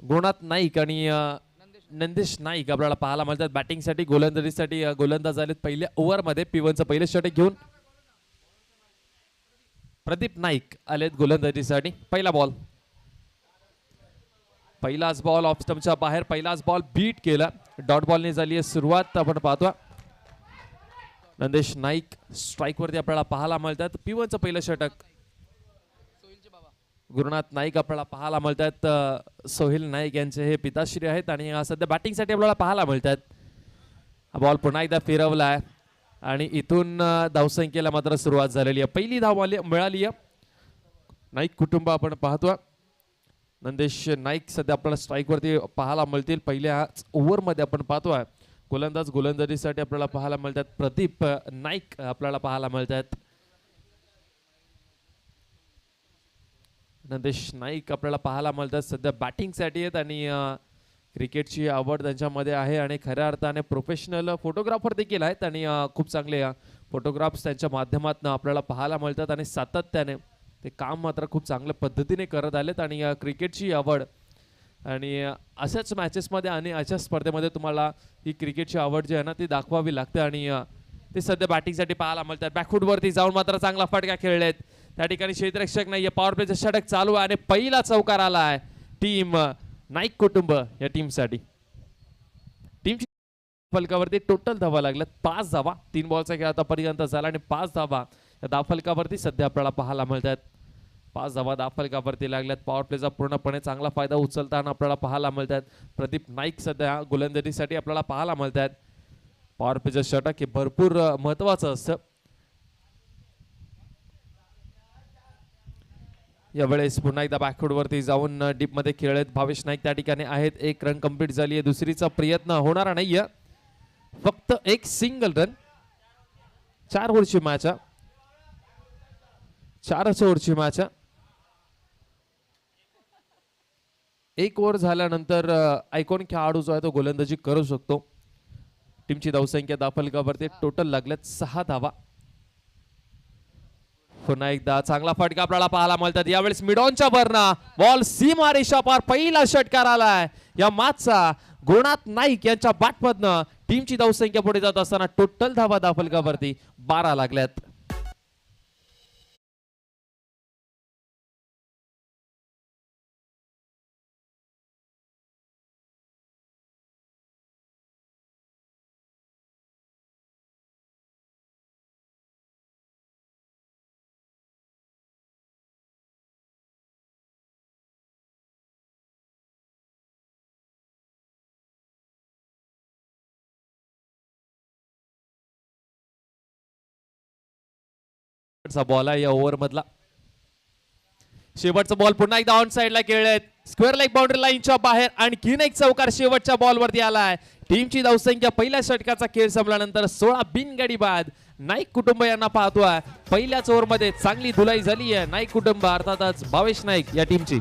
गुणात नाईक आणि नंदेश नाईक आपल्याला पाहायला मिळतात बॅटिंगसाठी. गोलंदाजीसाठी गोलंदाज आलेत पहिल्या ओव्हरमध्ये. P1चं पहिलं षटक घेऊन प्रदीप नाईक आलेत गोलंदाजीसाठी. पहिला बॉल, पहिलाच बॉल ऑफ स्टंपच्या बाहेर. पहिलाच बॉल बीट केला. डॉट बॉलने झाली आहे सुरुवात. आपण पाहतो नंदेश नाईक स्ट्राइक वरती आपल्याला पाहायला मिळतात. P1चं पहिलं षटक. गुरुनाथ नाईक आपल्याला पाहायला मिळतात. सोहिल नाईक यांचे हे पिताश्री आहेत आणि सध्या बॅटिंगसाठी आपल्याला पाहायला मिळतात. बॉल पुन्हा एकदा फिरवला आहे आणि इथून धावसंख्येला मात्र सुरुवात झालेली आहे. पहिली धाव मिळाली आहे नाईक कुटुंब. आपण पाहतो नंदेश नाईक सध्या आपल्याला स्ट्राइक वरती पाहायला मिळतील. पहिल्या ओव्हरमध्ये आपण पाहतोय गोलंदाज गोलंदाजीसाठी आपल्याला पाहायला मिळतात. प्रदीप नाईक आपल्याला पाहायला मिळतात. नंदेश नाईक आपल्याला पाहायला मिळतात सध्या बॅटिंगसाठी आहेत आणि क्रिकेटची आवड त्यांच्यामध्ये आहे आणि खऱ्या अर्थाने प्रोफेशनल फोटोग्राफर देखील आहेत आणि खूप चांगले फोटोग्राफ्स त्यांच्या माध्यमातून आपल्याला पाहायला मिळतात आणि सातत्याने ते काम मात्र खूप चांगल्या पद्धतीने करत आलेत. आणि क्रिकेटची आवड आणि अशाच मॅचेसमध्ये आणि अशा स्पर्धेमध्ये तुम्हाला ही क्रिकेटची आवड जी आहे ना ती दाखवावी लागते आणि ते सध्या बॅटिंगसाठी पाहायला मिळतात. बॅकफूटवरती जाऊन मात्र चांगला फटका खेळलेत. त्या ठिकाणी क्षेत्ररक्षक नाहीये. पॉवर प्लेचं षटक चालू आहे आणि पहिला चौकार आला आहे टीम नाईक कुटुंब या टीमसाठी. टीमची फलकावरती टोटल धावा लागल्यात 5 धावा. 3 बॉलचा खेळ आतापर्यंत झाला आणि 5 धावा या धावफलकावरती सध्या आपल्याला पाहायला मिळतात. 5 धावा धावफलकावरती लागल्यात. पॉवर प्लेचा पूर्णपणे चांगला फायदा उचलताना आपल्याला पाहायला मिळतात. प्रदीप नाईक सध्या गोलंदाजीसाठी आपल्याला पाहायला मिळतात. पॉवर प्लेचं षटक हे भरपूर महत्वाचं असतं. यावेळेस पुन्हा एकदा बॅकफूट वरती जाऊन डीप मध्ये खेळत भावेश नाईक त्या ठिकाणी आहेत. 1 रन कंप्लीट झाली आहे. दुसरीचा प्रयत्न होणार नाहीये. फक्त एक सिंगल रन. 4 ओव्हरची मॅच, 4 ओव्हरची मॅच. 1 ओव्हर झाल्यानंतर आयकॉन खेळाडू जो आहे तो गोलंदाजी करू शकतो. टीमची धावसंख्या धावफलकावरती टोटल लागल्यात 6 धावा. पुन्हा एकदा चांगला फटका आपल्याला पाहायला मिळतात. यावेळेस मिडॉनच्या वरना बॉल सीमा रेषा पार. पहिला षटकार आलाय या मॅचचा गुरुनाथ नाईक यांच्या बॅटमधनं. टीमची धावसंख्या पुढे जात असताना टोटल धावा धावफलकावरती 12 लागल्यात. बॉल आहे या ओव्हर मधला. शेवटचा बॉल पुन्हा एकदा ऑन साइडला खेळलेत. स्क्वेअर लेग बाउंड्री लाईनच्या बाहेर आणखीन एक चौकार शेवटच्या बॉलवरती आलाय. टीमची धावसंख्या पहिल्या षटकाचा खेळ संपल्यानंतर 16 बिनगडी बाद. नाईक कुटुंब यांना पाहतोय. पहिल्याच ओव्हरमध्ये चांगली धुलाई झाली आहे नाईक कुटुंब अर्थातच भावेश नाईक या टीमची.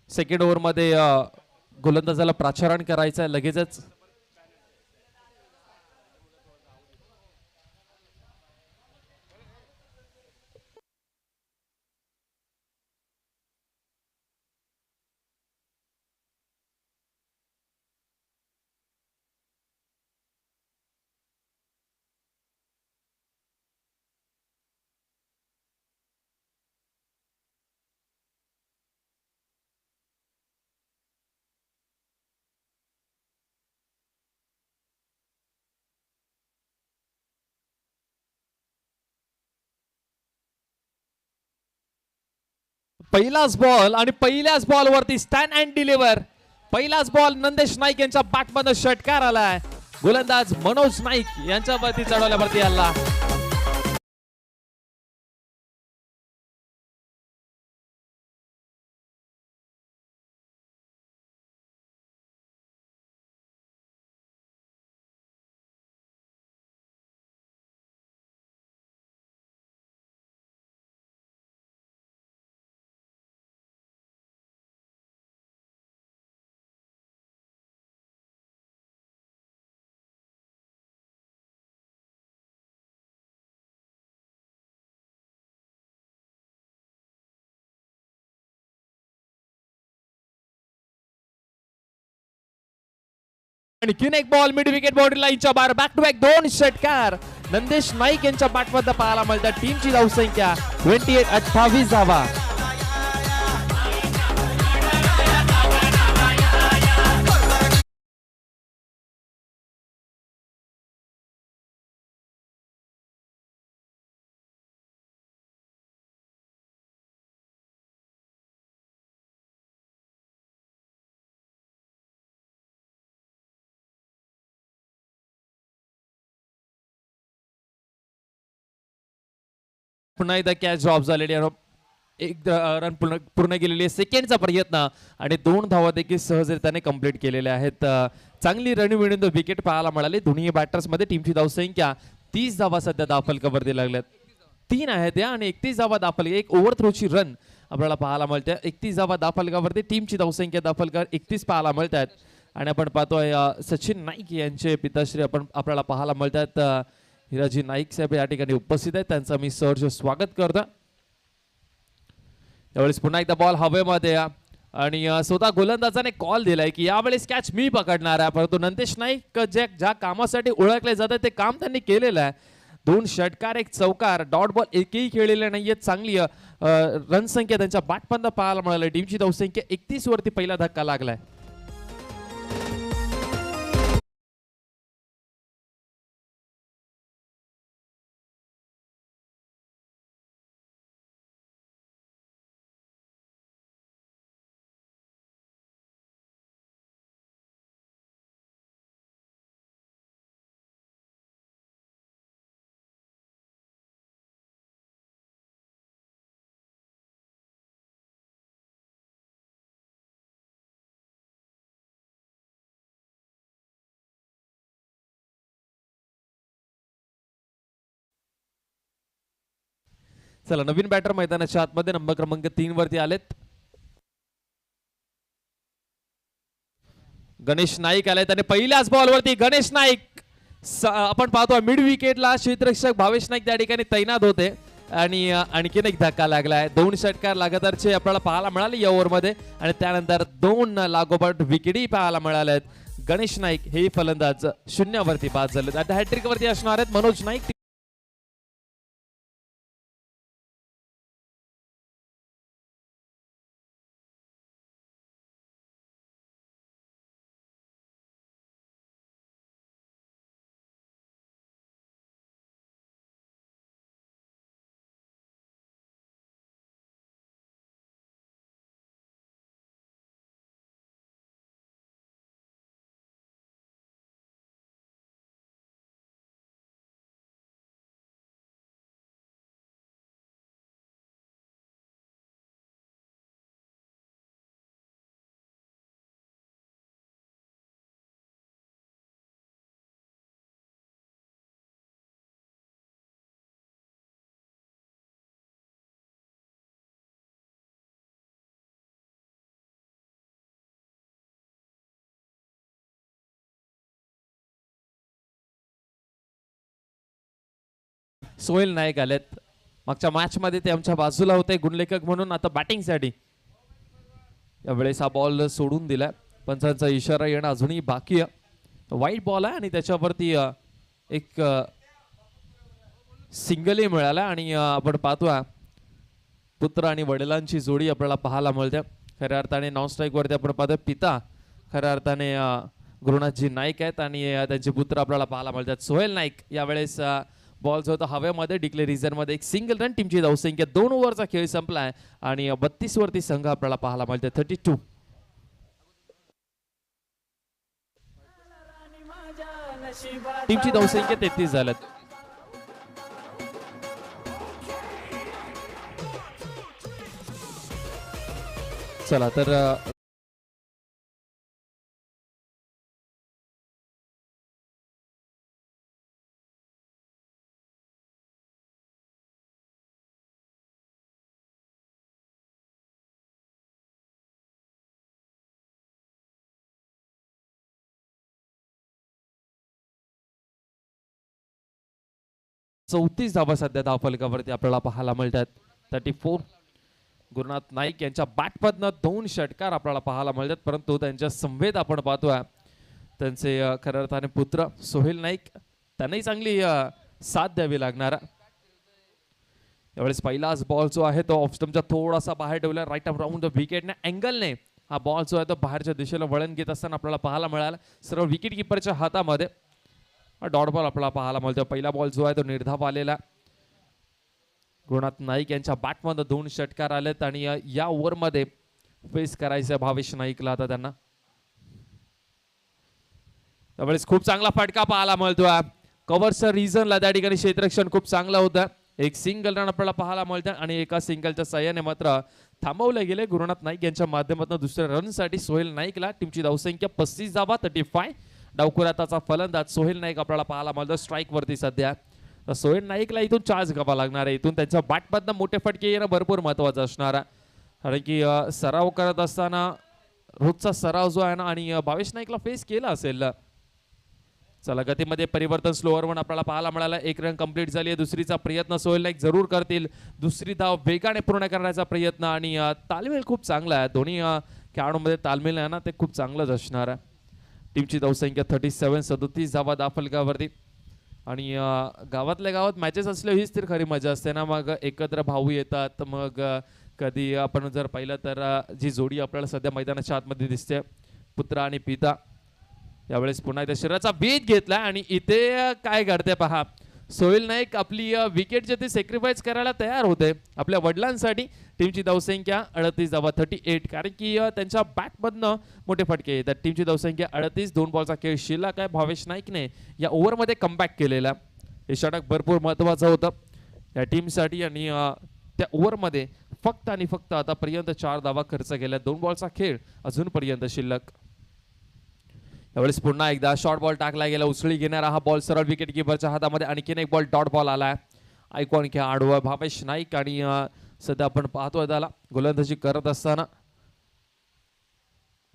सेकंड ओव्हर मध्ये गोलंदाजाला प्राचारण करायचं आहे लगेचच. पहिलाच बॉल आणि पहिल्याच बॉल वरती स्टँड अँड डिलिव्हर. पहिलाच बॉल नंदेश नाईक यांच्या बॅटमधून षटकार आलाय. गोलंदाज मनोज नाईक यांच्यावरती चढवल्यावरती आला. आणखीन एक बॉल मिड विकेट बाउंड्री लाईनच्या बाहेर. बॅक टू बॅक 2 षटकार नंदेश नाईक यांच्या बॅटमध्ये पाहायला मिळतात. टीमची धावसंख्या 28 धावा. पुन्हा एकदा कॅच ड्रॉप झालेली आहे. एक रन पूर्ण केलेली आहे. सेकंडचा प्रयत्न आणि 2 धावा देखील सहजरित्याने कंप्लीट केलेल्या आहेत. चांगली रणविणून विकेट पाहायला मिळाली दोन्ही बॅटर्स मध्ये. टीमची धावसंख्या 30 धावा सध्या दाफलकावरती लागल्यात. 3 आहेत या आणि 31 धावा दाफल. एक ओव्हर थ्रोची रन आपल्याला पाहायला मिळते. 31 धावा दाफलकावरती. टीमची धावसंख्या दाफलकर 31 पाहायला मिळतात. आणि आपण पाहतोय सचिन नाईक यांचे पिताश्री आपल्याला पाहायला मिळतात. हिराजी नाईक साहेब या ठिकाणी उपस्थित आहेत. त्यांचं मी सहर्ष स्वागत करतो. यावेळेस पुन्हा एकदा बॉल हवेमध्ये आणि स्वतः गोलंदाजाने कॉल दिलाय की यावेळेस कॅच मी पकडणार आहे. परंतु नंदेश नाईक ज्या कामासाठी ओळखले जातात ते काम त्यांनी केलेलं आहे. 2 षटकार 1 चौकार. डॉट बॉल एकही खेळलेले नाहीये. चांगली रन संख्या त्यांच्या बॅटमधून पाहायला मिळाली. टीमची धावसंख्या 31 वरती पहिला धक्का लागलाय. चला नवीन बॅटर मैदानाच्या आतमध्ये नंबर क्रमांक 3 वरती आलेत. गणेश नाईक आले. त्याने पहिल्याच बॉल वरती गणेश नाईक आपण पाहतो मिड विकेटला क्षेत्ररक्षक भावेश नाईक त्या ठिकाणी तैनात होते आणि आणखीन एक धक्का लागलाय. 2 षटकार लगातारचे आपल्याला पाहायला मिळाले या ओव्हर मध्ये आणि त्यानंतर 2 लागोपाठ विकेटही पाहायला मिळाल्या आहेत. गणेश नाईक हे फलंदाज 0 वरती बाद झालेत. आता हॅट्रिक वरती असणार आहेत मनोज नाईक. सोहेल नाईक आलेत. मागच्या मॅच मध्ये ते आमच्या बाजूला होते गुणलेखक म्हणून. आता बॅटिंग साठी यावेळेस हा बॉल सोडून दिलाय. पंचांचा इशारा येणं अजूनही बाकी आहे. वाईट बॉल आहे आणि त्याच्यावरती एक सिंगलही मिळाला आणि आपण पाहतोय पुत्र आणि वडिलांची जोडी आपल्याला पाहायला मिळते. खऱ्या अर्थाने नॉन स्ट्राईक वरती आपण पाहतोय पिता खऱ्या अर्थाने गुरुनाथजी नाईक आहेत आणि त्यांचे पुत्र आपल्याला पाहायला मिळतात. सोहेल नाईक यावेळेस बॉल जो होता हवेमध्ये डिक्लेरिझन मध्ये एक सिंगल रन. टीमची धावसंख्या 2 ओव्हरचा खेळ संपलाय आणि 32 वरती संघ आपल्याला पाहायला मिळते 32. टीमची धावसंख्या 33 झाल्यात. चला तर चौतीस धावा सध्या धावफलकावरती आपल्याला पाहायला मिळतात. 34. गुरुनाथ नाईक यांच्या बॅटमधनं 2 षटकार आपल्याला पाहायला मिळतात, परंतु त्यांच्या संवेद आपण पाहतोय त्यांचे खऱ्या अर्थाने पुत्र सोहेल नाईक, त्यांनाही चांगली साथ द्यावी लागणार. यावेळेस पहिलाच बॉल जो आहे तो ऑफ स्टंपच्या थोडासा बाहेर ठेवला राईट आर्म राऊंड द विकेटने अँगलने हा बॉल जो आहे तो बाहेरच्या दिशेला वळण घेत असताना आपल्याला पाहायला मिळाला. सर्व विकेट किपरच्या हातामध्ये डॉट बॉल आपल्याला पाहायला मिळतो. पहिला बॉल जो आहे तो निर्धाव आलेला. गुरुनाथ नाईक यांच्या बॅटमध्ये 2 षटकार आलेत आणि या ओव्हरमध्ये फेस करायचं भावेश नाईकला आता त्यांना. त्यावेळेस खूप चांगला फटका पाहायला मिळतोय. कव्हरच्या रिझनला त्या ठिकाणी क्षेत्ररक्षण खूप चांगलं होतं. एक सिंगल रन आपल्याला पाहायला मिळतं आणि एका सिंगलच्या साह्याने मात्र थांबवले गेले गुरुनाथ नाईक यांच्या माध्यमातून. दुसऱ्या रनसाठी सोहेल नाईकला. टीमची धावसंख्या 35 धावा 35. डावखुराताचा फलंदाज सोहेल नाईक आपल्याला पाहायला मिळतो स्ट्राईक वरती सध्या. तर सोहेल नाईकला इथून चार्ज घ्यावा लागणार आहे. इथून त्यांच्या बॅटमधनं मोठे फटके येणं भरपूर महत्वाचं असणार आहे, कारण की सराव करत असताना रोजचा सराव जो आहे ना आणि भावेश नाईकला फेस केला असेल. चला गतीमध्ये परिवर्तन स्लोअर वन आपल्याला पाहायला मिळाला. 1 रन कंप्लीट झाली आहे. दुसरीचा प्रयत्न सोहेल नाईक जरूर करतील. दुसरी धाव वेगाने पूर्ण करण्याचा प्रयत्न आणि तालमेल खूप चांगला आहे. दोन्ही खेळाडूंमध्ये तालमेल आहे ना ते खूप चांगलंच असणार आहे. टीमची धावसंख्या 37 37 धावा दाफलकावरती आणि गावातल्या गावात मॅचेस असल्या हीच तर खरी मजा असते ना. मग एकत्र भाऊ येतात. मग कधी आपण जर पाहिलं तर जी जोडी आपल्याला सध्या मैदानाच्या आतमध्ये दिसते पुत्र आणि पिता, यावेळेस पुन्हा एकदा शरीराचा वेध घेतला आणि इथे काय घडते पहा. सोहेल नाईक आपली विकेट जे ते सॅक्रिफाईस करायला तयार होते आपल्या वडिलांसाठी. टीमची धावसंख्या 38 धावा 38, कारण की त्यांच्या बॅटमधनं मोठे फटके येतात. टीमची धावसंख्या 38. 2 बॉलचा खेळ शिल्लक आहे. भावेश नाईकने या ओव्हरमध्ये कमबॅक केलेला. हे षटक भरपूर महत्वाचं होतं या टीमसाठी आणि त्या ओव्हरमध्ये फक्त आणि फक्त आतापर्यंत 4 धावा खर्च केल्या. 2 बॉलचा खेळ अजूनपर्यंत शिल्लक. यावेळेस पुन्हा एकदा शॉर्ट बॉल टाकला गेला. उसळी घेणारा हा बॉल सरळ विकेट किपरच्या हातामध्ये. आणखीन एक बॉल डॉट बॉल आलाय. आयकॉन खेळाडू भावेश नाईक आणि सध्या आपण पाहतोय त्याला गोलंदाजी करत असताना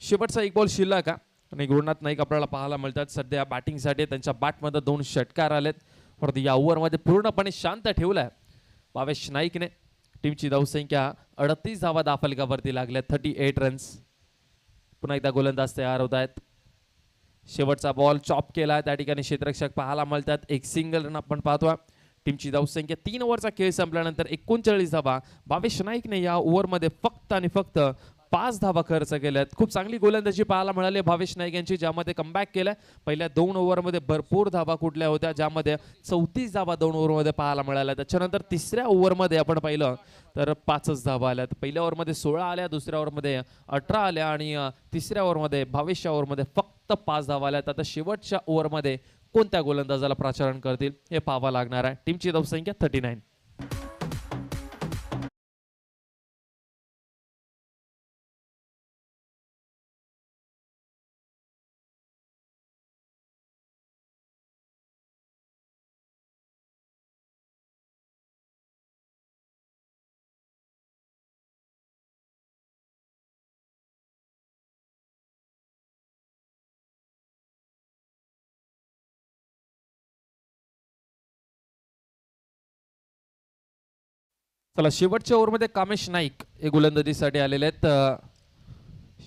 शेवटचा एक बॉल शिल्लक आणि गुरुनाथ नाईक आपल्याला पाहायला मिळतात सध्या बॅटिंगसाठी. त्यांच्या बॅटमध्ये 2 षटकार आलेत. परंतु या ओव्हरमध्ये पूर्णपणे शांत ठेवलाय भावेश नाईकने. टीमची धावसंख्या 38 धावा दाफलकावरती लागल्या 38 रन्स. पुन्हा एकदा गोलंदाज तयार होत आहेत. शेवटचा बॉल चॉप केला त्या ठिकाणी क्षेत्ररक्षक पाहायला मिळतात. एक सिंगल रन आपण पाहतोय. टीमची धावसंख्या 3 ओव्हरचा खेळ संपल्यानंतर 39 धावा. भावेश नाईकने या ओव्हरमध्ये फक्त आणि फक्त 5 धावा खर्च केल्यात. खूप चांगली गोलंदाजी पाहायला मिळाली भावेश नाईक यांची, ज्यामध्ये कमबॅक केलं. पहिल्या 2 ओव्हरमध्ये भरपूर धावा कुठल्या होत्या, ज्यामध्ये 34 धावा 2 ओव्हरमध्ये पाहायला मिळाल्या. त्याच्यानंतर तिसऱ्या ओव्हरमध्ये आपण पाहिलं तर 5च धावा आल्या. पहिल्या ओव्हरमध्ये 16 आल्या, दुसऱ्या ओव्हरमध्ये 18 आल्या आणि तिसऱ्या ओव्हरमध्ये 22व्या ओव्हरमध्ये फक्त 5 धावा आल्या. आता शेवटच्या ओव्हरमध्ये कोणत्या गोलंदाजाला प्राचारण करतील हे पाहावं लागणार आहे. टीमची धावसंख्या 39. चला शेवटच्या ओव्हरमध्ये कामेश नाईक हे गोलंदाजीसाठी आलेले आहेत.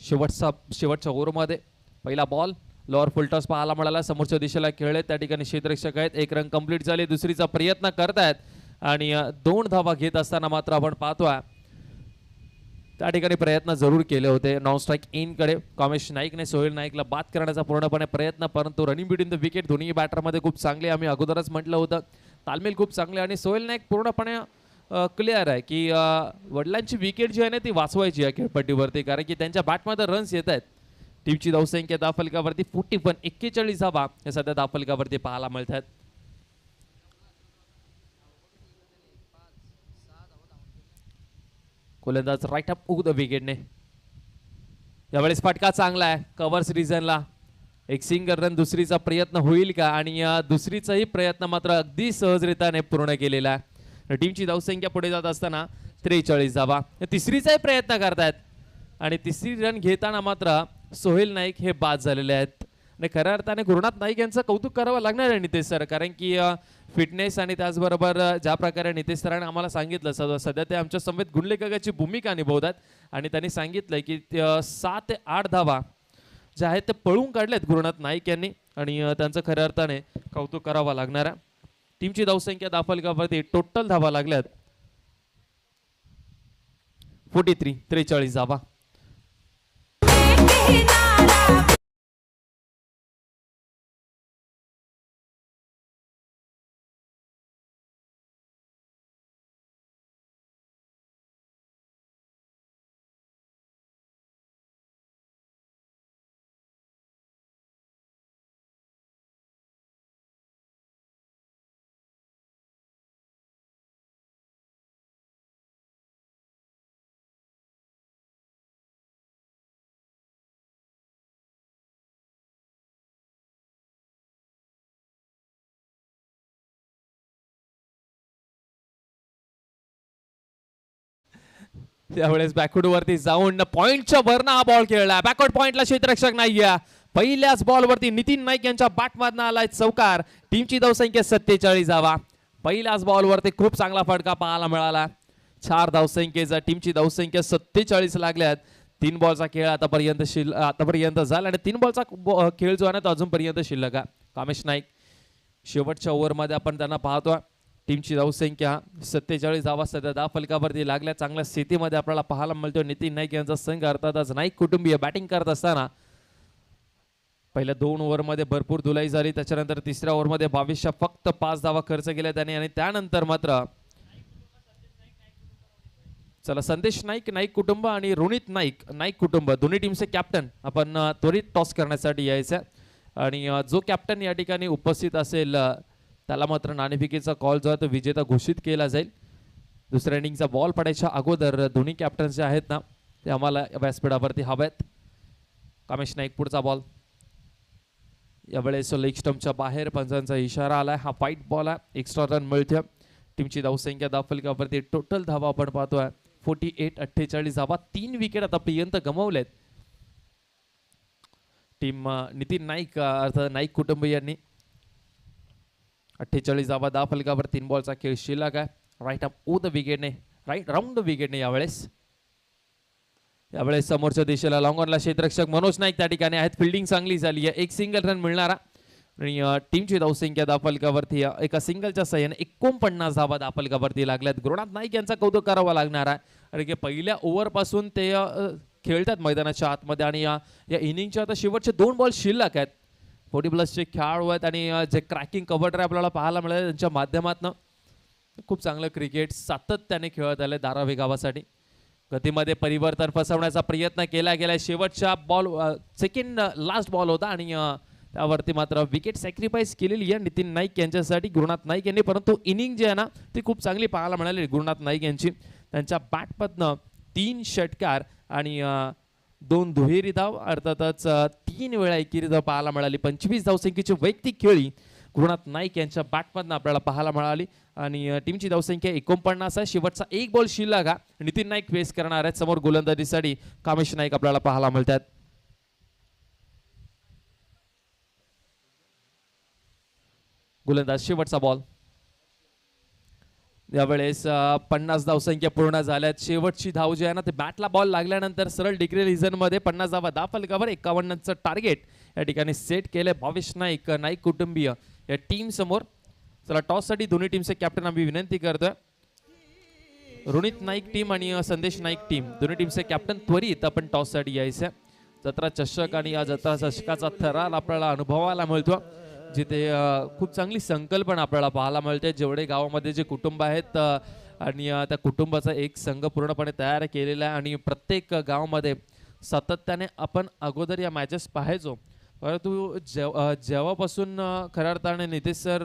शेवटच्या ओव्हरमध्ये पहिला बॉल लोअर फुलटॉस पाहायला मिळाला. समोरच्या दिशेला खेळले त्या ठिकाणी क्षेत्ररक्षक आहेत. 1 रन कंप्लीट झाले. दुसरीचा प्रयत्न करतायत आणि 2 धावा घेत असताना मात्र आपण पाहतोय त्या ठिकाणी प्रयत्न जरूर केले होते. नॉन स्ट्राईक इन कडे कामेश नाईकने सोहेल नाईकला बाद करण्याचा पूर्णपणे प्रयत्न, परंतु रनिंग बिटवीन द विकेट दोन्ही बॅटरमध्ये खूप चांगले. आम्ही अगोदरच म्हटलं होतं तालमेल खूप चांगली आणि सोहेल नाईक पूर्णपणे क्लिअर आहे की वडिलांची विकेट जी आहे ना ती वाचवायची या खेळपट्टीवरती, कारण की त्यांच्या बॅटमध्ये रन्स येत आहेत. टीमची धावसंख्या धावफलकावरती 41 धावा हे सध्या धावफलकावरती पाहायला मिळतात. गोलंदाज राईट अप उग द विकेटने. यावेळेस फटका चांगला आहे कव्हर्स रिजनला. एक सिंगल रन दुसरीचा प्रयत्न होईल का, आणि दुसरीचाही प्रयत्न मात्र अगदी सहजरित्याने पूर्ण केलेला आहे. टीमची धावसंख्या पुढे जात असताना 43 धावा. तिसरीचाही प्रयत्न करतायत आणि तिसरी रन घेताना मात्र सोहेल नाईक हे बाद झालेले आहेत. आणि खऱ्या अर्थाने गुरुनाथ नाईक यांचं कौतुक करावं लागणार आहे नितेश सर, कारण की फिटनेस आणि त्याचबरोबर ज्या प्रकारे नितेश सरांनी आम्हाला सांगितलं सध्या ते आमच्या समेत गुणलेखकाची भूमिका निभवतात आणि त्यांनी सांगितलंय की 7 ते 8 धावा जे आहेत ते पळून काढलेत गुरुनाथ नाईक यांनी, आणि त्यांचं खऱ्या अर्थाने कौतुक करावं लागणार आहे. टीमची धावसंख्या धावफलकावरती टोटल धावा लागल्यात 43 धावा. त्यावेळेस बॅकवर्ड वरती जाऊन पॉइंटच्या वरनं हा बॉल खेळला. बॅकवर्ड पॉइंटला क्षेत्ररक्षक नाहीये. पहिल्याच बॉल वरती नितीन नाईक यांच्या बॅटमधनं आलाय चौकार. टीमची धावसंख्या 47 धावा. पहिल्याच बॉल वरती खूप चांगला फटका पाहायला मिळाला. 4 धावसंख्येचा टीमची धावसंख्या 47 लागल्यात. 3 बॉलचा खेळ आतापर्यंत झाला आणि 3 बॉलचा खेळ जो आहे ना तो अजूनपर्यंत शिल्लक आहे. कामेश नाईक शेवटच्या ओव्हरमध्ये आपण त्यांना पाहतोय. टीमची धावसंख्या 47 धावा सध्या धावफलकावरती लागल्या. चांगल्या स्थितीमध्ये आपल्याला पाहायला मिळतो. नितीन नाईक यांचा संघ अर्थातच नाईक कुटुंबीय बॅटिंग करत असताना पहिल्या 2 ओव्हरमध्ये भरपूर धुलाई झाली. त्याच्यानंतर तिसऱ्या ओव्हरमध्ये 22 फक्त 5 धावा खर्च केल्या त्याने, आणि त्यानंतर मात्र चला संदेश नाईक नाईक कुटुंब आणि रोनित नाईक नाईक कुटुंब दोन्ही टीमचे कॅप्टन आपण त्वरित टॉस करण्यासाठी यायचं, आणि जो कॅप्टन या ठिकाणी उपस्थित असेल त्याला मात्र नाणेफेकीचा कॉल जो आहे तो विजेता घोषित केला जाईल. दुसऱ्या इनिंगचा बॉल पडायच्या अगोदर दोन्ही कॅप्टन जे आहेत ना ते आम्हाला व्यासपीठावरती हवेत. कामेश नाईक पुढचा बॉल. यावेळेस लेग स्टंपच्या बाहेर पंचांचा इशारा आलाय. हा फाईट बॉल आहे. एक्स्ट्रा रन मिळते. टीमची धावसंख्या धावफलकावरती टोटल धावा आपण पाहतोय 48 धावा. 3 विकेट आतापर्यंत गमावलेत टीम नितीन नाईक अर्थात नाईक कुटुंबियांनी. 48 धावा धावफलकावर 3 बॉलचा खेळ शिल्लक आहे. राईट अप ओ द विकेटने राईट राऊंड द विकेटने यावेळेस समोरच्या दिशेला लॉंग ऑनला क्षेत्ररक्षक मनोज नाईक त्या ठिकाणी आहेत. फिल्डिंग चांगली झाली आहे. एक सिंगल रन मिळणारा, आणि टीमची धावसंख्या धावफलकावरती एका सिंगलच्या सहाय्याने 49 धावा धावफलकावरती लागल्यात. गुरुनाथ नाईक यांचा कौतुक करावा लागणार आहे, कारण की पहिल्या ओव्हर पासून ते खेळतात मैदानाच्या आतमध्ये, आणि या इनिंगच्या आता शेवटचे 2 बॉल शिल्लक आहेत. 40+ खेळाडू आहेत, आणि जे क्रॅकिंग कव्हर ड्राईव्ह आपल्याला पाहायला मिळाले त्यांच्या माध्यमातून खूप चांगलं क्रिकेट सातत्याने खेळत आले धारावी गावासाठी. गतीमध्ये परिवर्तन फसवण्याचा प्रयत्न केला गेला. शेवटच्या बॉल सेकंड लास्ट बॉल होता, आणि त्यावरती मात्र विकेट सॅक्रिफाईस केलेली आहे नितीन नाईक यांच्यासाठी गुरुनाथ नाईक यांनी. परंतु इनिंग जी आहे ना ती खूप चांगली पाहायला मिळाली गुरुनाथ नाईक यांची. त्यांच्या बॅटमधनं 3 षटकार आणि 2 दुहेरी धाव, अर्थातच 3 वेळा एकेरी धाव पाहायला मिळाली. 25 धावसंख्येची वैयक्तिक खेळी गुरुनाथ नाईक यांच्या बॅटमधनं आपल्याला पाहायला मिळाली, आणि टीमची धावसंख्या 49 आहे. शेवटचा 1 बॉल शिल्लक आहे. नितीन नाईक फेस करणार आहेत. समोर गोलंदाजीसाठी कामेश नाईक आपल्याला पाहायला मिळतात. गोलंदाज शेवटचा बॉल. यावेळेस 50 धावसंख्या पूर्ण झाल्यात. शेवटची धाव जी आहे ना ते बॅटला बॉल लागल्यानंतर सरळ डिग्री रिझन मध्ये 50 धावा धावफलकावर 51चं टार्गेट या ठिकाणी सेट केलंय. भावेश नाईक नाईक कुटुंबीय या टीम समोर. चला टॉस साठी दोन्ही टीमचे कॅप्टन आम्ही विनंती करतोय. रोनित नाईक टीम आणि संदेश नाईक टीम दोन्ही टीमचे कॅप्टन त्वरित आपण टॉस साठी यायचं. जत्रा चषक आणि या जत्रा चषकाचा थरार आपल्याला अनुभवायला मिळतो. जिथे खूप चांगली संकल्पना आपल्याला पाहायला मिळते. जेवढे गावामध्ये जे कुटुंब आहेत आणि त्या कुटुंबाचा एक संघ पूर्णपणे तयार केलेला आहे आणि प्रत्येक गावामध्ये सातत्याने आपण अगोदर या मॅचेस पाहायचो. परंतु जेव्हापासून खऱ्या अर्थाने नितेश सर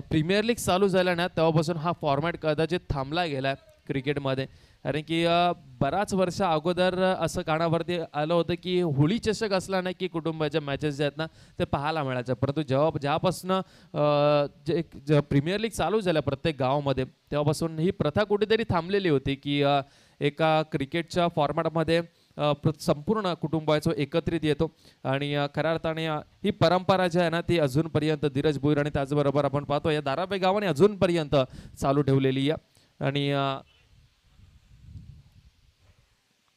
प्रीमियर लीग चालू झाल्या ना तेव्हापासून हा फॉर्मॅट कदाचित थांबला गेला क्रिकेटमध्ये. कारण की बराच वर्ष अगोदर असं कानावरती आलं होतं की होळी चषक असला नाही की कुटुंबाच्या मॅचेस जे आहेत ना ते पाहायला मिळायचं. परंतु ज्यापासून जे प्रीमियर लीग चालू झाल्या प्रत्येक गावामध्ये तेव्हापासून ही प्रथा कुठेतरी थांबलेली होती की एका क्रिकेटच्या फॉर्मॅटमध्ये संपूर्ण कुटुंबाचं एकत्रित येतो आणि खऱ्या अर्थाने ही परंपरा जी आहे ना ती अजूनपर्यंत धीरज भोईर आणि त्याचबरोबर आपण पाहतो या दाराबाई गावाने अजूनपर्यंत चालू ठेवलेली आहे.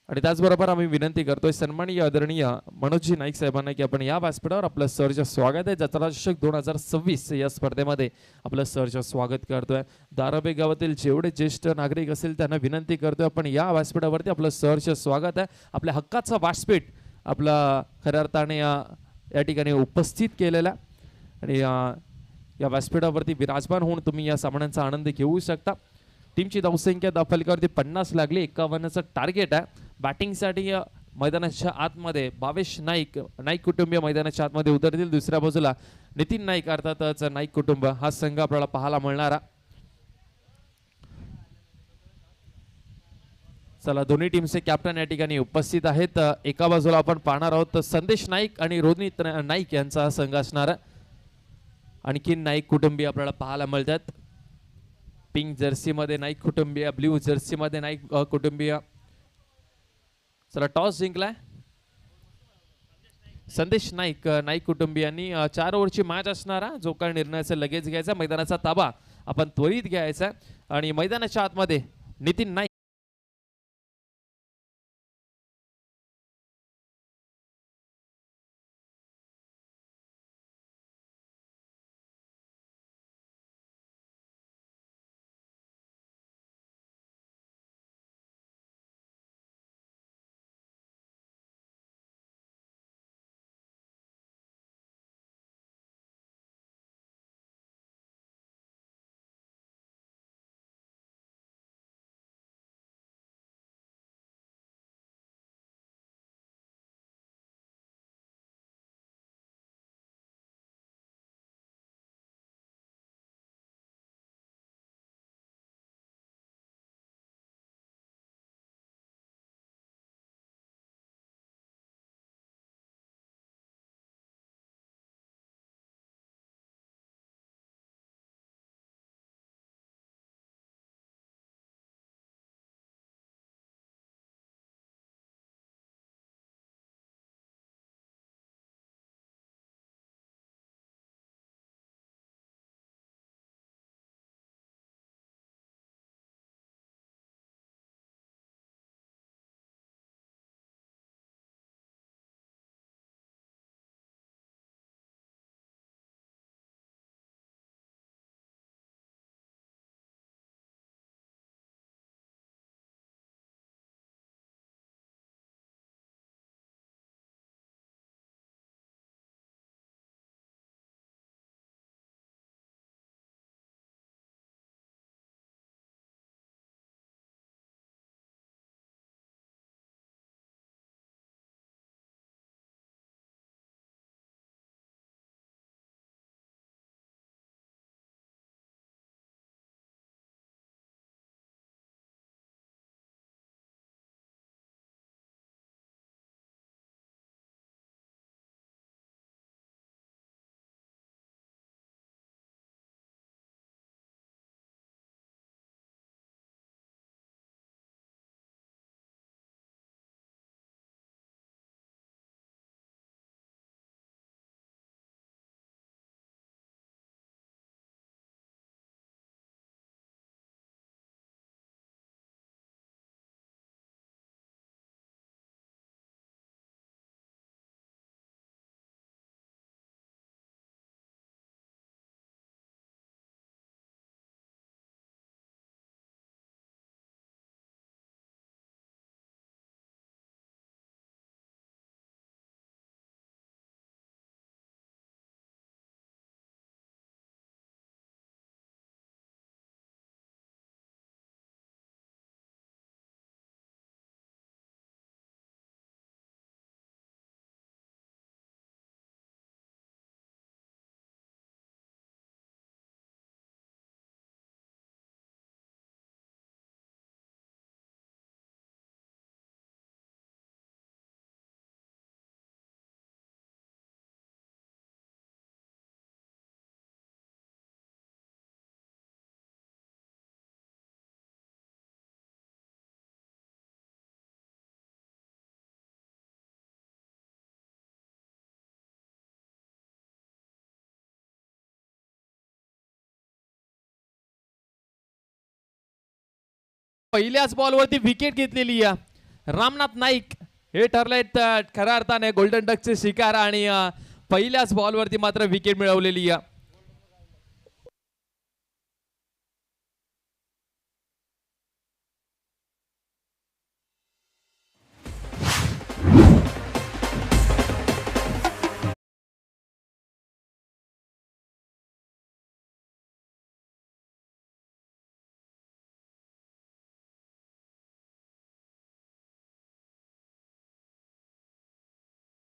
आणि त्याचबरोबर आम्ही विनंती करतोय सन्माननीय आदरणीय मनोजजी नाईक साहेबांना की आपण या व्यासपीठावर आपलं सरचं स्वागत आहे. जत्रा चषक 2026 या स्पर्धेमध्ये आपलं सरचं स्वागत करतोय. दाराबाई गावातील जेवढे ज्येष्ठ नागरिक असेल त्यांना विनंती करतोय आपण या व्यासपीठावरती आपलं सरचं स्वागत आहे. आपल्या हक्काचं व्यासपीठ आपला खऱ्या अर्थाने या ठिकाणी उपस्थित केलेला आणि या व्यासपीठावरती विराजमान होऊन तुम्ही या सामन्यांचा आनंद घेऊ शकता. टीमची धावसंख्या फलकावरती 50 लागली, 51चं टार्गेट आहे. बॅटिंगसाठी मैदानाच्या आतमध्ये भावेश नाईक कुटुंबीय मैदानाच्या आतमध्ये उतरतील. दुसऱ्या बाजूला नितीन नाईक अर्थातच नाईक कुटुंब हा संघ आपल्याला पाहायला मिळणारा. चला दोन्ही टीमचे कॅप्टन या ठिकाणी उपस्थित आहेत. एका बाजूला आपण पाहणार आहोत संदेश नाईक आणि रोहित नाईक यांचा संघ असणार. आणखीन नाईक कुटुंबीय आपल्याला पाहायला मिळतात. पिंक जर्सी मध्ये नाईक कुटुंबीय, ब्ल्यू जर्सी मध्ये नाईक कुटुंबीय. चला टॉस जिंकलाय संदेश नाईक कुटुंबियांनी. 4 ओव्हरची मॅच असणारा जो काही निर्णयाचा लगेच घ्यायचा, मैदानाचा ताबा आपण त्वरित घ्यायचा आणि मैदानाच्या आतमध्ये नितीन नाईक पहिल्याच बॉलवरती विकेट घेतलेली आहे रामनाथ नाईक हे ठरले खऱ्या अर्थाने गोल्डन डकचे शिकार आणि पहिल्याच बॉलवरती मात्र विकेट मिळवलेली आहे.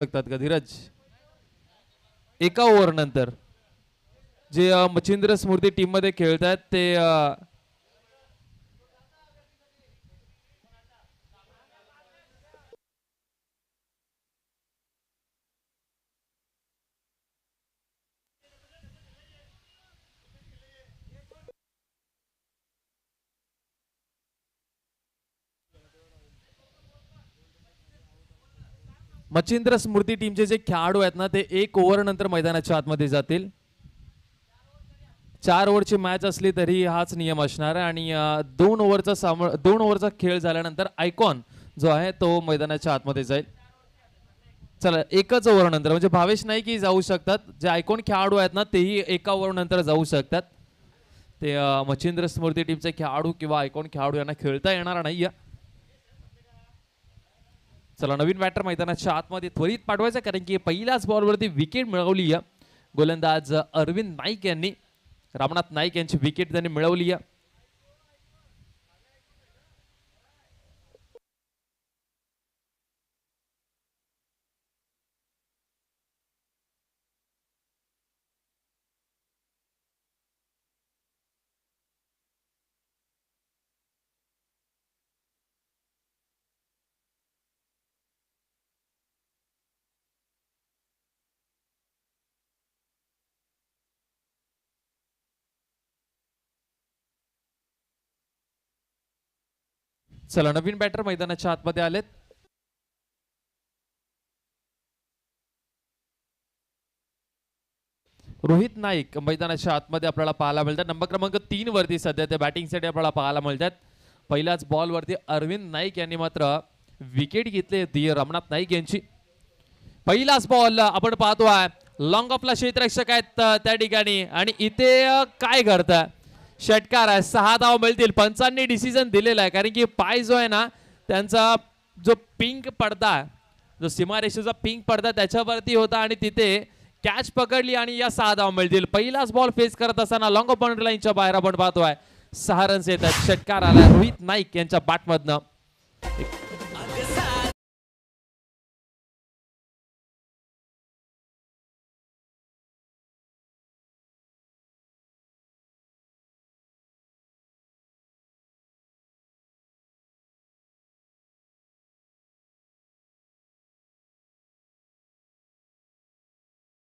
का धीरज एका ओव्हर नंतर जे मच्छिंद्र स्मृती टीम मध्ये खेळतात ते मच्छिंद्र स्मृती टीमचे जे खेळाडू आहेत ना ते एक ओव्हर नंतर मैदानाच्या आतमध्ये जातील. 4 ओव्हरची मॅच असली तरी हाच नियम असणार आहे आणि 2 ओव्हरचा खेळ झाल्यानंतर आयकॉन जो आहे तो मैदानाच्या आतमध्ये जाईल. चला एकच ओव्हर नंतर म्हणजे भावेश नाही की जाऊ शकतात जे आयकॉन खेळाडू आहेत ना तेही एका ओव्हर नंतर जाऊ शकतात. ते मच्छिंद्र स्मृती टीमचे खेळाडू किंवा आयकॉन खेळाडू यांना खेळता येणार नाही. चला नवीन बॅटर मैदानाच्या आतमध्ये त्वरित पाठवायचं कारण की पहिल्याच बॉलवरती विकेट मिळवली आहे. गोलंदाज अरविंद नाईक यांनी रामनाथ नाईक यांची विकेट त्यांनी मिळवली आहे. चला नवीन बॅटर मैदानाच्या आतमध्ये आलेत. रोहित नाईक मैदानाच्या आतमध्ये आपल्याला पाहायला मिळतात. नंबर क्रमांक 3 वरती सध्या ते बॅटिंगसाठी आपल्याला पाहायला मिळतात. पहिल्याच बॉल वरती अरविंद नाईक यांनी मात्र विकेट घेतली होती रामनाथ नाईक यांची. पहिलाच बॉल आपण पाहतोय लॉंग ऑफला क्षेत्ररक्षक आहेत त्या ठिकाणी आणि इथे काय घडतं षटकार आहे. 6 धाव मिळतील. पंचांनी डिसिजन दिलेला आहे कारण की पाय जो आहे ना त्यांचा जो पिंक पडदा जो सीमारेषेचा पिंक पडदा त्याच्यावरती होता आणि तिथे कॅच पकडली आणि या 6 धाव मिळतील. पहिलाच बॉल फेस करत असताना लॉंग ऑफ बाउंड्री लाईनच्या बाहेर आपण पाहतोय 6 रन्स येतात. षटकार आला रोहित नाईक यांच्या बॅटमधनं.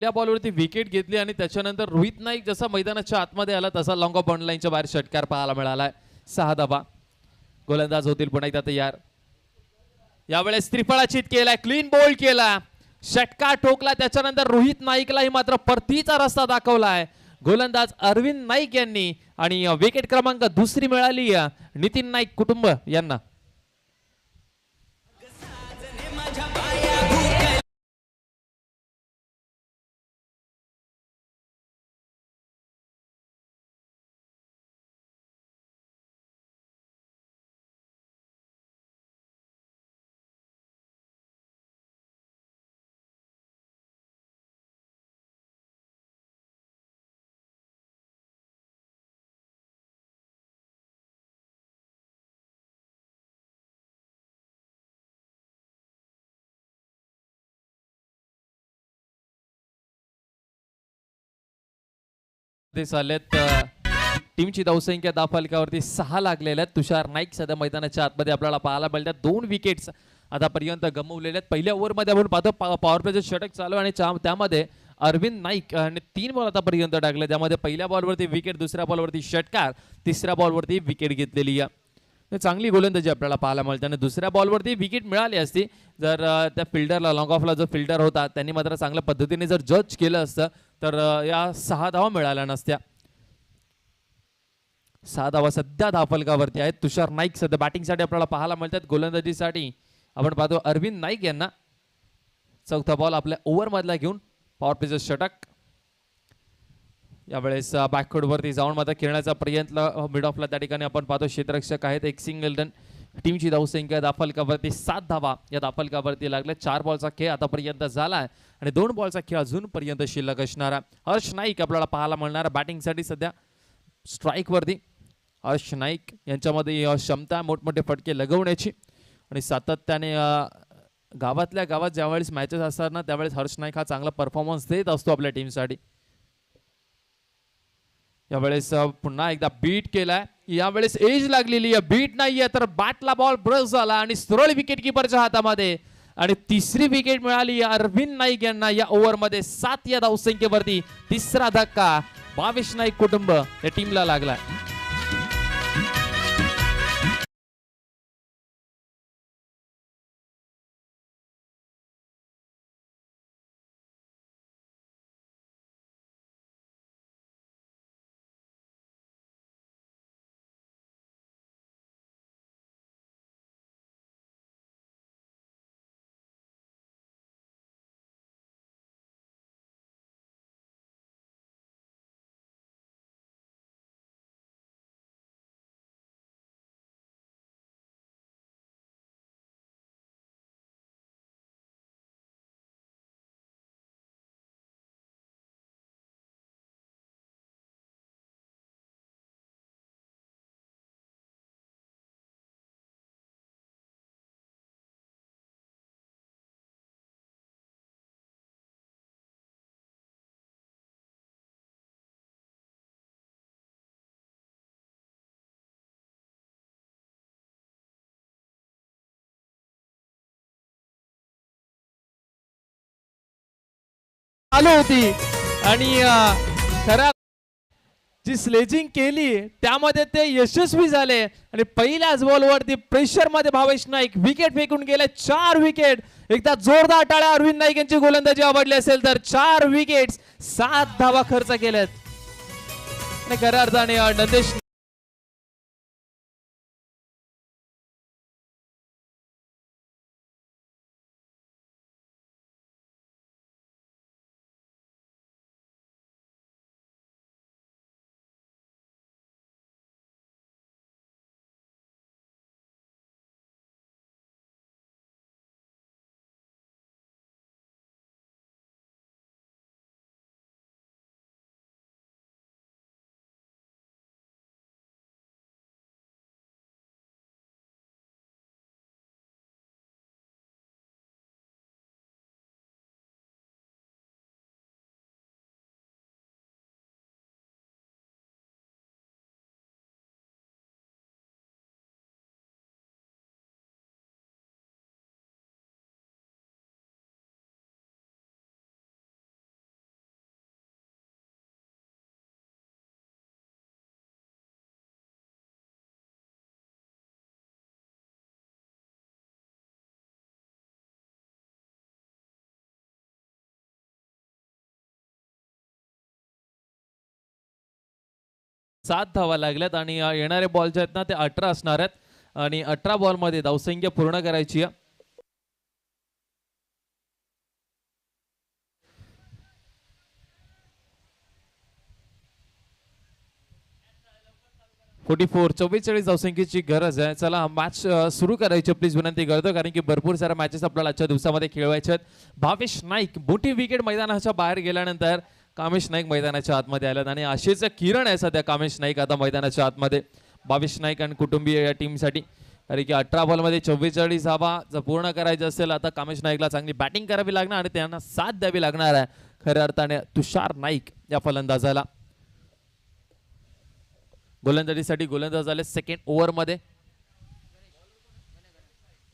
त्या बॉलवरती विकेट घेतली आणि त्याच्यानंतर रोहित नाईक जसा मैदानाच्या आतमध्ये आला तसा लॉंग ऑफ बाउंड्री लाईनच्या बाहेर षटकार पाहायला मिळाला. 6 धावा. गोलंदाज होतील पुन्हा एकदा तयार. यावेळेस त्रिफळाचीत केलाय क्लीन बोल्ड केला षटकार ठोकला. त्याच्यानंतर रोहित नाईकलाही मात्र परतीचा रस्ता दाखवलाय गोलंदाज अरविंद नाईक यांनी आणि विकेट क्रमांक 2 मिळाली नितीन नाईक कुटुंब यांना. आलेत टीमची धावसंख्या धावफलकावरती 6 लागलेल्या आहेत. तुषार नाईक सध्या मैदानाच्या आतमध्ये आपल्याला पाहायला मिळतात. 2 विकेट्स आतापर्यंत गमवलेल्या आहेत. पहिल्या ओव्हरमध्ये आपण पाहतो पॉवर प्लेचे षटक चालू आणि त्यामध्ये अरविंद नाईक आणि 3 बॉल आतापर्यंत टाकले. त्यामध्ये पहिल्या बॉलवरती विकेट, दुसऱ्या बॉलवरती षटकार, तिसऱ्या बॉलवरती विकेट घेतलेली आहे. चांगली गोलंदाजी आपल्याला पाहायला मिळते आणि दुसऱ्या बॉलवरती विकेट मिळाली असती जर त्या फिल्डरला लॉंग ऑफला जो फिल्डर होता त्यांनी मात्र चांगल्या पद्धतीने जर जज केलं असतं तर या 6 धावा मिळाल्या नसत्या. 6 धावा सध्या धावफलकावरती आहेत. तुषार नाईक सध्या बॅटिंगसाठी आपल्याला पाहायला मिळतात. गोलंदाजीसाठी आपण पाहतो अरविंद नाईक यांना. चौथा बॉल आपल्या ओव्हर मधला घेऊन पॉवर प्लेचं षटक. यावेळेस बॅकवर्ड वरती जाऊन मात्र खेळण्याचा प्रयत्न मिड ऑफला त्या ठिकाणी आपण पाहतो क्षेत्ररक्षक आहेत. एक सिंगल रन. टीमची धावसंख्या धावफलकावरती 7 धावा या धावफलकावरती लागल्या. 4 बॉलचा खेळ आतापर्यंत झालाय आणि 2 बॉलचा खेळ अजूनपर्यंत शिल्लक असणारा. हर्ष नाईक आपल्याला पाहायला मिळणार बॅटिंगसाठी सध्या स्ट्राईक वरती. हर्ष नाईक यांच्यामध्ये क्षमता मोठमोठे फटके लगवण्याची आणि सातत्याने गावातल्या गावात ज्यावेळेस मॅचेस असतात ना त्यावेळेस हर्ष नाईक हा चांगला परफॉर्मन्स देत असतो आपल्या टीमसाठी. यावेळेस पुन्हा एकदा बीट केलाय. यावेळेस एज लागलेली आहे, बीट नाहीये तर बॅटला बॉल ब्रश झाला आणि सरळ विकेट किपरच्या हातामध्ये आणि तिसरी विकेट मिळाली अरविंद नाईक यांना या ओव्हर मध्ये. 7 या धावसंख्येवरती तिसरा धक्का 22 नाईक कुटुंब या टीमला लागला. चालू होती आणि खरा जी स्लेजिंग केली त्यामध्ये ते यशस्वी झाले आणि पहिल्याच बॉलवरती प्रेशर मध्ये भावेश नाईक विकेट फेकून गेले. 4 विकेट. एकदा जोरदार टाळ्या अरविंद नाईक यांची गोलंदाजी आवडली असेल तर. 4 विकेट 7 धावा खर्च केल्यात आणि खऱ्या अर्थाने नंदेश सात धावा लागल्यात आणि येणारे बॉल जे आहेत ना ते 18 असणार आहेत आणि 18 बॉल मध्ये धावसंख्या पूर्ण करायची आहे. 44 धावसंख्येची गरज आहे. चला मॅच सुरू करायची प्लीज विनंती करतो कारण की भरपूर साऱ्या मॅचेस आपल्याला आजच्या दिवसामध्ये खेळवायचे आहेत. भावेश नाईक मोठी विकेट मैदानाच्या बाहेर गेल्यानंतर कामेश नाईक मैदानाच्या आतमध्ये आल्यात आणि आशेचं किरण आहे सध्या कामेश नाईक आता मैदानाच्या आतमध्ये. भावेश नाईक आणि कुटुंबीय या टीमसाठी कारण की 18 बॉल मध्ये 44 धावा जर पूर्ण करायचं असेल आता कामेश नाईकला चांगली बॅटिंग करावी लागणार आणि त्यांना साथ द्यावी लागणार आहे खऱ्या अर्थाने तुषार नाईक या फलंदाजाला. गोलंदाजीसाठी गोलंदाज आले सेकंड ओव्हर मध्ये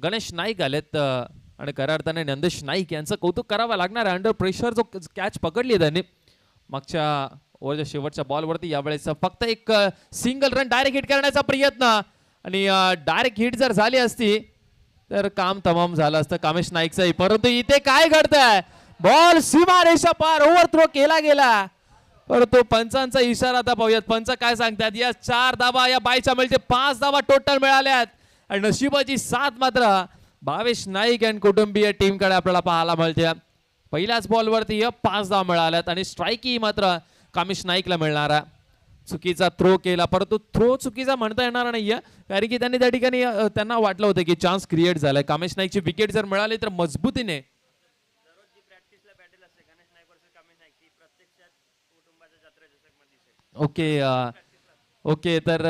गणेश नाईक आलेत आणि खऱ्या अर्थाने नंदेश नाईक यांचं कौतुक करावं लागणार आहे. अंडर प्रेशर जो कॅच पकडली त्यांनी मागच्या ओव्हरच्या शेवटच्या बॉलवरती. यावेळेस फक्त एक सिंगल रन डायरेक्ट हिट करण्याचा प्रयत्न आणि डायरेक्ट हिट जर झाली असती तर काम तमाम झालं असतं कामेश नाईकचंही. परंतु इथे काय घडतंय बॉल सीमा रेषा पार ओव्हर थ्रो केला गेला परंतु पंचांचा इशारा आता पाहूयात. पंच काय सांगतात. या 4 धावा या बायच्या मिळते 5 धावा टोटल मिळाल्यात आणि नशिबाची साथ मात्र भावेश नाईक अँड कुटुंबीय टीमकडे आपल्याला पाहायला मिळते. पहिल्याच बॉलवरती 5 धावा मिळाल्यात आणि स्ट्राईक ही मात्र कामेश नाईकला मिळणार आहे. चुकीचा थ्रो केला, परंतु थ्रो चुकीचा म्हणता येणार नाहीये, कारण की त्यांनी त्या ठिकाणी त्यांना वाटलं होतं की चान्स क्रिएट झालाय. कामेश नाईकची विकेट जर मिळाली तर मजबूतीने ओके ओके. तर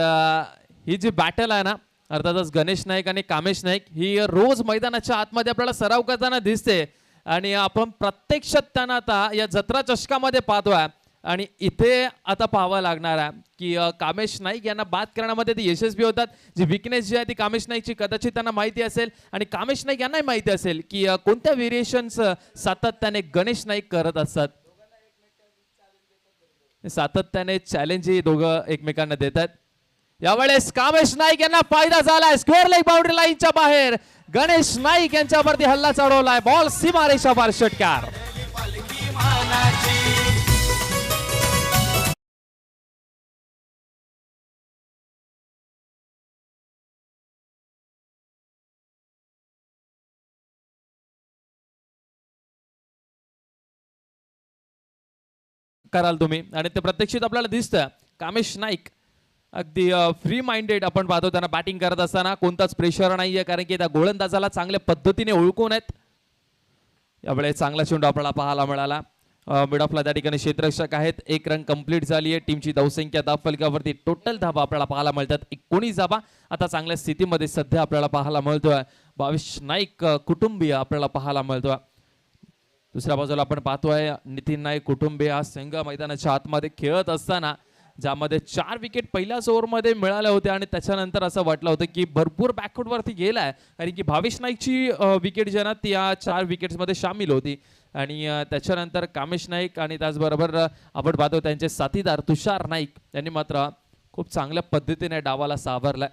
ही जी बॅटल आहे ना, अर्थातच गणेश नाईक आणि कामेश नाईक ही रोज मैदानाच्या आतमध्ये आपल्याला सराव करताना दिसते आणि आपण प्रत्यक्षात त्यांना आता या जत्रा चषकामध्ये पाहतोय. आणि इथे आता पाहावं लागणार आहे की कामेश नाईक यांना बाद करण्यामध्ये ते यशस्वी होतात. जी विकनेस जी आहे ती कामेश नाईकची कदाचित त्यांना माहिती असेल आणि कामेश नाईक यांनाही माहिती असेल की कोणत्या व्हेरिएशन्स सातत्याने गणेश नाईक करत असतात. सातत्याने चॅलेंज ही दोघं एकमेकांना देतात. यावेळेस कामेश नाईक यांना फायदा झालाय. स्क्वेअर लेग बाउंड्री लाईनच्या बाहेर गणेश नाईक यांच्यावरती हल्ला चढवलाय. बॉल सीमारेषा पार षटकार. कराल तुम्ही आणि ते प्रत्यक्षित आपल्याला दिसतं. कामेश नाईक अगदी फ्री माइंडेड आपण पाहतो त्यांना बॅटिंग करत असताना. कोणताच प्रेशर नाहीये, कारण की त्या गोलंदाजाला चांगल्या पद्धतीने ओळखून आहेत. यावेळेस चांगला चेंडू आपल्याला पाहायला मिळाला. मिड ऑफला त्या ठिकाणी क्षेत्ररक्षक आहेत. 1 रन कंप्लीट झाली आहे. टीमची धावसंख्या धावफलकावरती टोटल धावा आपल्याला पाहायला मिळतात 19 धावा. आता चांगल्या स्थितीमध्ये सध्या आपल्याला पाहायला मिळतोय. भावेश नाईक कुटुंबीय आपल्याला पाहायला मिळतोय. दुसऱ्या बाजूला आपण पाहतोय नितीन नाईक कुटुंबीय हा संघ मैदानाच्या आतमध्ये खेळत असताना, ज्यामध्ये 4 विकेट पहिल्याच ओव्हरमध्ये मिळाल्या होत्या आणि त्याच्यानंतर असं वाटलं होतं की भरपूर बॅकफुटवरती गेलाय, कारण की भावेश नाईकची विकेट जी ना ती या 4 विकेट्समध्ये सामील होती. आणि त्याच्यानंतर कामेश नाईक आणि त्याचबरोबर आपण पाहतो त्यांचे साथीदार तुषार नाईक यांनी मात्र खूप चांगल्या पद्धतीने डावाला सावरलाय.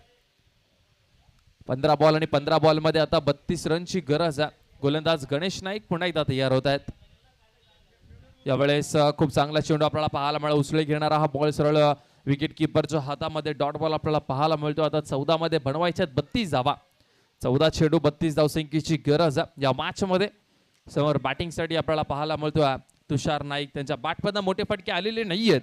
15 बॉल आणि 15 बॉलमध्ये आता 32 रनची गरज आहे. गोलंदाज गणेश नाईक पुन्हा एकदा तयार होत आहेत. यावेळेस खूप चांगला चेंडू आपल्याला पाहायला मिळाला. उसळी घेणारा हा बॉल सरळ विकेट किपरच्या हातामध्ये डॉट बॉल आपल्याला पाहायला मिळतो. आता 14 मध्ये बनवायच्यात 32 धावा. 14 चेंडू 32 धावसंख्येची गरज आहे या मॅच मध्ये. समोर बॅटिंग साठी आपल्याला पाहायला मिळतोय तुषार नाईक. त्यांच्या बॅटमधून मोठे फटके आलेले नाहीयेत.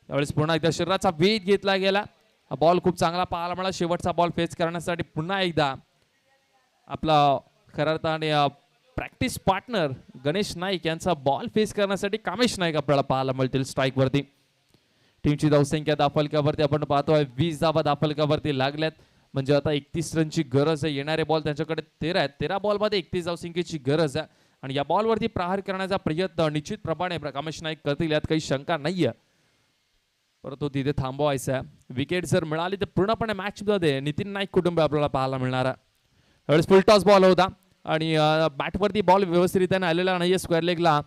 यावेळेस पुन्हा एकदा शरीराचा वेध घेतला गेला. हा बॉल खूप चांगला पाहायला मिळाला. शेवटचा बॉल फेस करण्यासाठी पुन्हा एकदा आपला खऱ्या अर्थाने प्रॅक्टिस पार्टनर गणेश नाईक यांचा बॉल फेस करण्यासाठी कामेश नाईक आपल्याला पाहायला मिळतील स्ट्राईक वरती. टीमची धावसंख्या धावफलकावरती आपण पाहतोय 20 धावा धावफलकावरती लागल्यात. म्हणजे आता 31 रनची गरज आहे. येणारे बॉल त्यांच्याकडे 13 आहेत. 13 बॉलमध्ये 31 धावसंख्येची गरज आहे आणि या बॉलवरती प्रहार करण्याचा प्रयत्न निश्चितप्रमाणे कामेश नाईक करतील, यात काही शंका नाहीये. परंतु तिथे थांबवायचं आहे. विकेट जर मिळाली तर पूर्णपणे मॅच मध्ये नितीन नाईक कुटुंब आपल्याला पाहायला मिळणार आहे. यावेळेस फुल टॉस बॉल होता आणि बॅटवरती बॉल व्यवस्थितरित्याने आलेला नाहीये. स्क्वेअर लेगला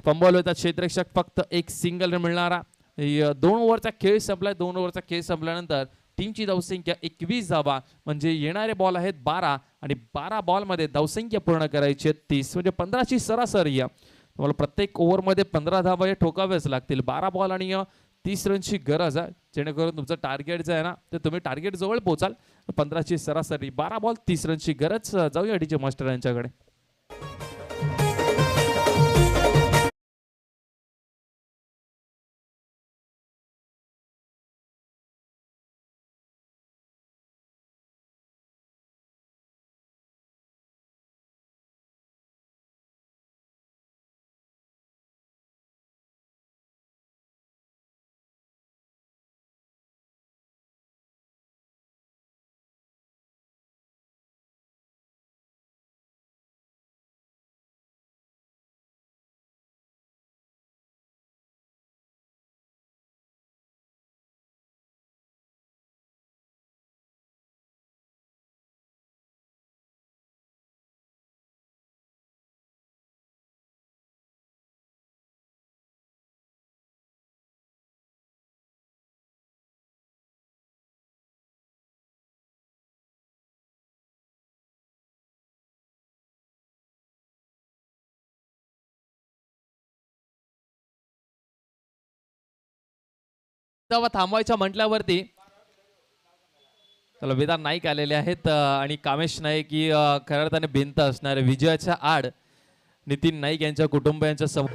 फंबॉल होता. क्षेत्ररक्षक फक्त एक सिंगल मिळणारा. 2 ओव्हरचा खेळ संपलाय. 2 ओव्हरचा खेळ संपल्यानंतर टीमची धावसंख्या 21 धावा, म्हणजे येणारे बॉल आहेत 12 आणि 12 बॉलमध्ये धावसंख्या पूर्ण करायची आहे 30, म्हणजे 15ची सरासरी आहे. तुम्हाला प्रत्येक ओव्हरमध्ये 15 धावा हे ठोकावेच लागतील. 12 बॉल आणि 30 रनची गरज आहे, जेणेकरून तुमचं टार्गेट जे आहे ना ते तुम्ही टार्गेट जवळ पोहोचाल. 15ची सरासरी, 12 बॉल 30 रनची गरज. जाऊया डीजे मास्टर यांच्याकडे. तेव्हा थांबवायच्या म्हटल्यावरती चला वेदांत नाईक आलेले आहेत आणि कामेश नाईक ही खऱ्या अर्थाने भिंत असणार विजयाच्या आड नितीन नाईक यांच्या कुटुंबियांच्या समोर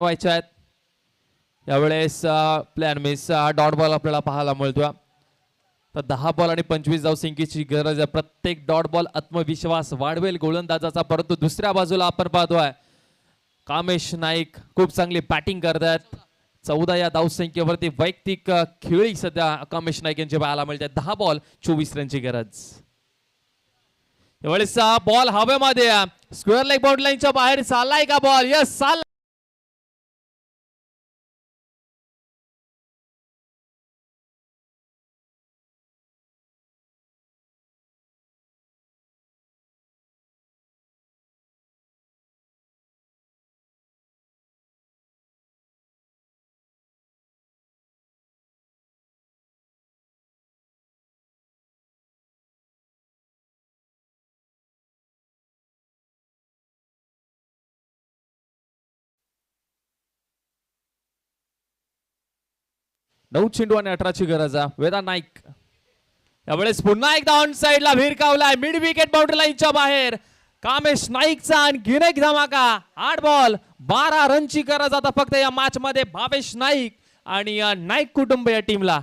व्हायच्या आहेत. यावेळेस प्लॅन मिस डॉट बॉल आपल्याला पाहायला मिळतोय. तर 10 बॉल आणि 25 धावसंख्येची गरज आहे. प्रत्येक डॉट बॉल आत्मविश्वास वाढवेल गोलंदाजाचा, परंतु दुसऱ्या बाजूला आपण पाहतोय कामेश नाईक खूप चांगली बॅटिंग करतात. 14 या धावसंख्येवरती वैयक्तिक खेळी सध्या कामेश नाईक यांच्या पाहायला मिळते. 10 बॉल 24 रनची गरज. यावेळेस बॉल हवेमध्ये स्क्वेअर लेग बाउंड्री लाईनच्या बाहेर चाललाय का बॉल? यस चाललाय. नऊ चेंडू आणि 18ची गरज आहे. वेदांत नाईक यावेळेस पुन्हा एकदा ऑन साइडला भिरकावलाय मिड विकेट बाउंड्री लाईनच्या बाहेर. कामेश नाईकचा आणखी एक धमाका. 8 बॉल 12 रनची गरज आता फक्त या मॅच मध्ये भावेश नाईक आणि नाईक कुटुंब या टीमला.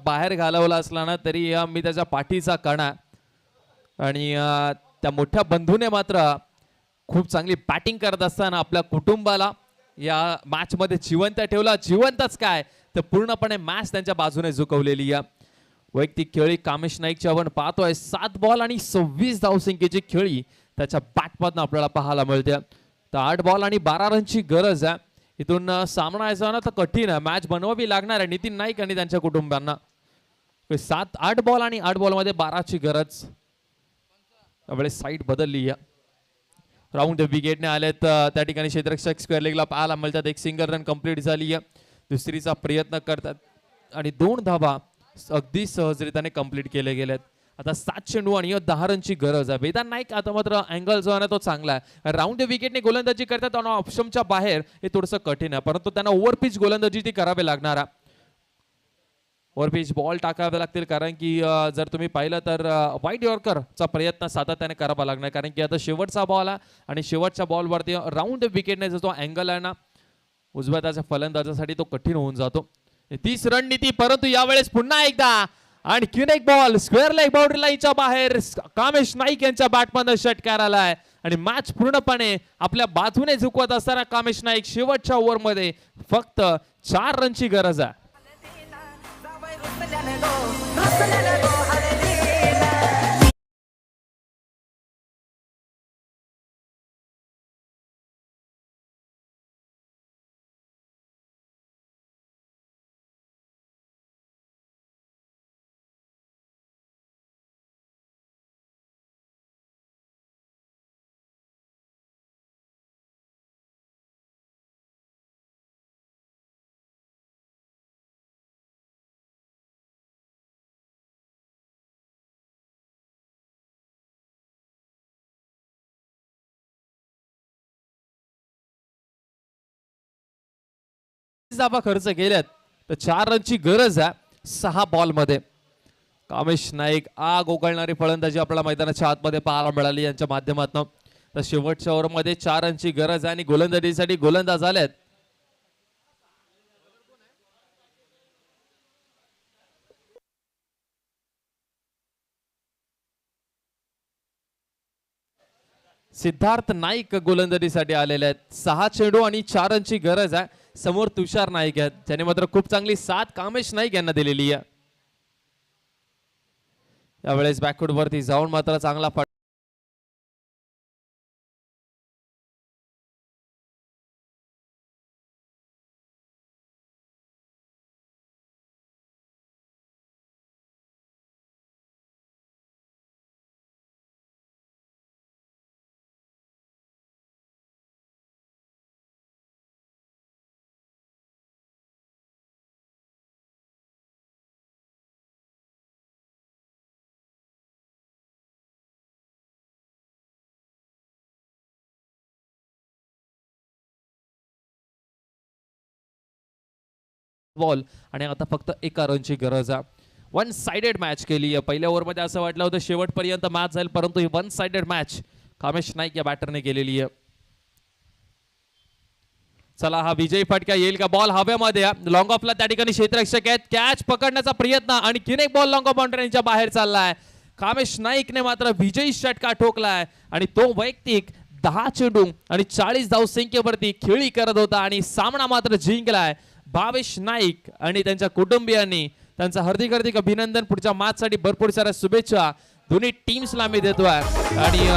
बाहेर घालवला असला ना तरी मी त्याच्या पाठीचा कणा आणि त्या मोठ्या बंधूने मात्र खूप चांगली बॅटिंग करत असताना आपल्या कुटुंबाला या मॅच मध्ये जिवंत ठेवला. जिवंतच काय तर पूर्णपणे मॅच त्यांच्या बाजूने झुकवलेली या वैयक्तिक खेळी कामेश नाईकच्या आपण पाहतोय. 7 बॉल आणि 26 धावसंख्येची खेळी त्याच्या बॅटमधून आपल्याला पाहायला मिळते. तर 8 बॉल आणि 12 रनची गरज आहे. इथून सामना यायचा ना तर कठीण आहे. मॅच बनवावी लागणार आहे नितीन नाईक आणि त्यांच्या कुटुंबांना. 8 बॉल आणि 8 बॉल मध्ये 12ची गरज. त्यावेळेस साईड बदलली या राऊंड विकेटने आलेत त्या ठिकाणी क्षेत्ररक्षक स्क्वेअर लेगला पाहायला मिळतात. एक सिंगल रन कंप्लीट झाली आहे. दुसरीचा प्रयत्न करतात आणि 2 धावा अगदी सहजरित्याने कंप्लीट केले गेलेत. आता 7 चेंडू आणि 10 रनची गरज आहे. वेदांत नाईक आता मात्र अँगल जो आहे ना तो चांगला आहे. राऊंड विकेटने गोलंदाजी करतात आणि ऑप्शनच्या बाहेर हे थोडंसं कठीण आहे, परंतु त्यांना ओव्हरपिच गोलंदाजी ती करावी लागणार आहे. ओव्हरपिच बॉल टाकावे लागतील कारण की जर तुम्ही पाहिलं तर वाईड यॉर्करचा प्रयत्न सातत्याने करावा लागणार कारण की आता शेवटचा बॉल आहे आणि शेवटच्या बॉलवरती राऊंड विकेटने जो अँगल आहे ना उजव्या त्याच्या फलंदाजासाठी तो कठीण होऊन जातो. 30 रन नीती, परंतु यावेळेस पुन्हा एकदा आणखीन एक बॉल स्क्वेअर लेग बाउंड्री लाईनच्या बाहेर कामेश नाईक यांच्या बॅटमध्ये षटकार आलाय आणि मॅच पूर्णपणे आपल्या बाजूने झुकवत असताना कामेश नाईक शेवटच्या ओव्हरमध्ये फक्त 4 रनची गरज आहे. धावा खर्च केल्यात तर 4 रनची गरज आहे 6 बॉल मध्ये. कामेश नाईक आग उकळणारी फलंदाजी आपल्याला मैदानाच्या आतमध्ये पाहायला मिळाली यांच्या माध्यमातून. तर शेवटच्या ओव्हर मध्ये 4 रनची गरज आहे आणि गोलंदाजीसाठी गोलंदाज आलेत. सिद्धार्थ नाईक गोलंदाजीसाठी आलेले आहेत. 6 चेंडू आणि 4 रनची गरज आहे. समोर तुषार नाईक आहेत, त्याने मात्र खूप चांगली साथ कामेश नाईक यांना दिलेली आहे. यावेळेस बॅकवर्ड वरती जाऊन मात्र चांगला बॉल आणि आता फक्त 1 रनची गरज आहे. वन साइडेड मॅच केली आहे. पहिल्या ओव्हरमध्ये असं वाटलं होतं शेवटपर्यंत मॅच जाईल, परंतु ही one sided match Kamesh Naik या बॅटरने केलेली आहे. चला हा विजयी फटका येईल का? बॉल हवेमध्ये लॉंग ऑफला त्या ठिकाणी क्षेत्ररक्षक आहेत. कॅच पकडण्याचा प्रयत्न आणि किन एक बॉल लॉंग ऑफ बाउंड्रीच्या बाहेर चाललाय. कामेश नाईकने मात्र विजयी षटका ठोकलाय आणि तो वैयक्तिक 10 चेंडू आणि 40 धावसंख्येवरती खेळी करत होता आणि सामना मात्र जिंकलाय. भावेश नाईक आणि त्यांच्या कुटुंबियांनी त्यांचं हार्दिक हार्दिक अभिनंदन. पुढच्या मॅचसाठी भरपूर साऱ्या शुभेच्छा दोन्ही टीम्सला मी देतोय आणि